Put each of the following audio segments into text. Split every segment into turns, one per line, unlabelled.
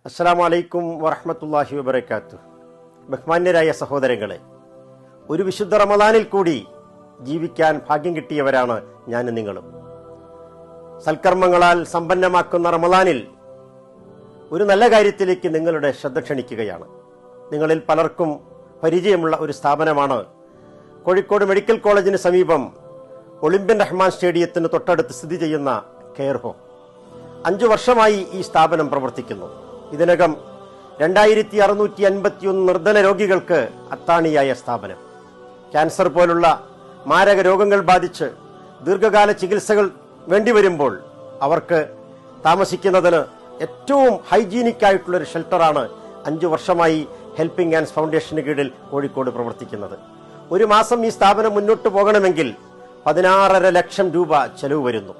അസ്സലാമു അലൈക്കും വറഹ്മത്തുള്ളാഹി വബറകാതുഹു. ബഹുമാന്യരായ സഹോദരങ്ങളെ, ഒരു വിശുദ്ധ റമദാനിൽ കൂടി ജീവിക്കാൻ ഭാഗ്യം കിട്ടിയവരാണ് ഞാനും നിങ്ങളും. സൽക്കർമ്മങ്ങളാൽ സമ്പന്നമാക്കുന്ന റമദാനിൽ ഒരു നല്ല കാര്യത്തിലേക്ക് നിങ്ങളുടെ ശ്രദ്ധ ക്ഷണിക്കുകയാണ്. നിങ്ങളിൽ പലർക്കും പരിചയമുള്ള ഒരു സ്ഥാപനമാണ് കോഴിക്കോട് മെഡിക്കൽ കോളേജിന് സമീപം ഒളിമ്പ്യൻ റഹ്മാൻ സ്റ്റേഡിയത്തിന് തൊട്ടടുത്ത് സ്ഥിതി ചെയ്യുന്ന കെയർ ഹോം. 5 വർഷമായി ഈ സ്ഥാപനം പ്രവർത്തിക്കുന്നു. ഇതിനകം 2651 നിർധന രോഗികൾക്ക് അത്താണിയായ സ്ഥാപനം. ക്യാൻസർ പോലുള്ള മാരക രോഗങ്ങൾ ബാധിച്ച് ദീർഘകാല ചികിത്സകൾ വേണ്ടിവരുമ്പോൾ അവർക്ക് താമസിക്കുന്നതിന് ഏറ്റവും ഹൈജീനിക് ആയിട്ടുള്ളൊരു ഷെൽട്ടറാണ് 5 വർഷമായി ഹെൽപ്പിംഗ് ഹാൻഡ്സ് ഫൗണ്ടേഷന് കീഴിൽ കോഴിക്കോട് പ്രവർത്തിക്കുന്നത്. ഒരു മാസം ഈ സ്ഥാപനം മുന്നോട്ട് പോകണമെങ്കിൽ 16.5 ലക്ഷം രൂപ ചെലവ് വരുന്നു.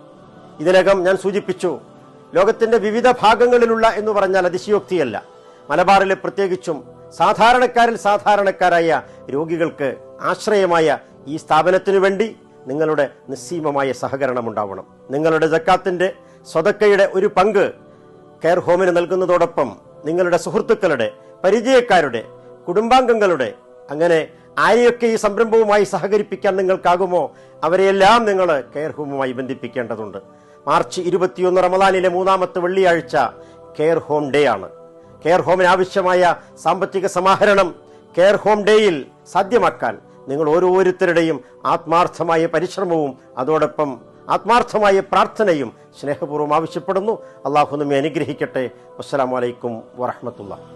ഇതിനകം ഞാൻ സൂചിപ്പിച്ചു, ലോകത്തിന്റെ വിവിധ ഭാഗങ്ങളിലുള്ള എന്ന് പറഞ്ഞാൽ അതിശയോക്തിയല്ല, മലബാറിലെ പ്രത്യേകിച്ചും സാധാരണക്കാരിൽ സാധാരണക്കാരായ രോഗികൾക്ക് ആശ്രയമായ ഈ സ്ഥാപനത്തിനു വേണ്ടി നിങ്ങളുടെ നിസ്സീമമായ സഹകരണം ഉണ്ടാവണം. നിങ്ങളുടെ സക്കാത്തിന്റെ സ്വതക്കയുടെ ഒരു പങ്ക് കെയർ ഹോമിന് നൽകുന്നതോടൊപ്പം നിങ്ങളുടെ സുഹൃത്തുക്കളുടെ, പരിചയക്കാരുടെ, കുടുംബാംഗങ്ങളുടെ, അങ്ങനെ ആരെയൊക്കെ ഈ സംരംഭവുമായി സഹകരിപ്പിക്കാൻ നിങ്ങൾക്കാകുമോ അവരെയെല്ലാം നിങ്ങൾ കെയർ ഹോമുമായി ബന്ധിപ്പിക്കേണ്ടതുണ്ട്. മാർച്ച് 21 റമദാനിലെ 3ാമത്തെ വെള്ളിയാഴ്ച കെയർ ഹോം ഡേ ആണ്. കെയർ ഹോമിന് ആവശ്യമായ സാമ്പത്തിക സമാഹരണം കെയർ ഹോം ഡേയിൽ സാധ്യമാക്കാൻ നിങ്ങൾ ഓരോരുത്തരുടെയും ആത്മാർത്ഥമായ പരിശ്രമവും അതോടൊപ്പം ആത്മാർത്ഥമായ പ്രാർത്ഥനയും സ്നേഹപൂർവ്വം ആവശ്യപ്പെടുന്നു. അള്ളാഹു നമ്മെ അനുഗ്രഹിക്കട്ടെ. അസ്സലാമു അലൈക്കും വറഹ്മത്തുള്ളാഹി.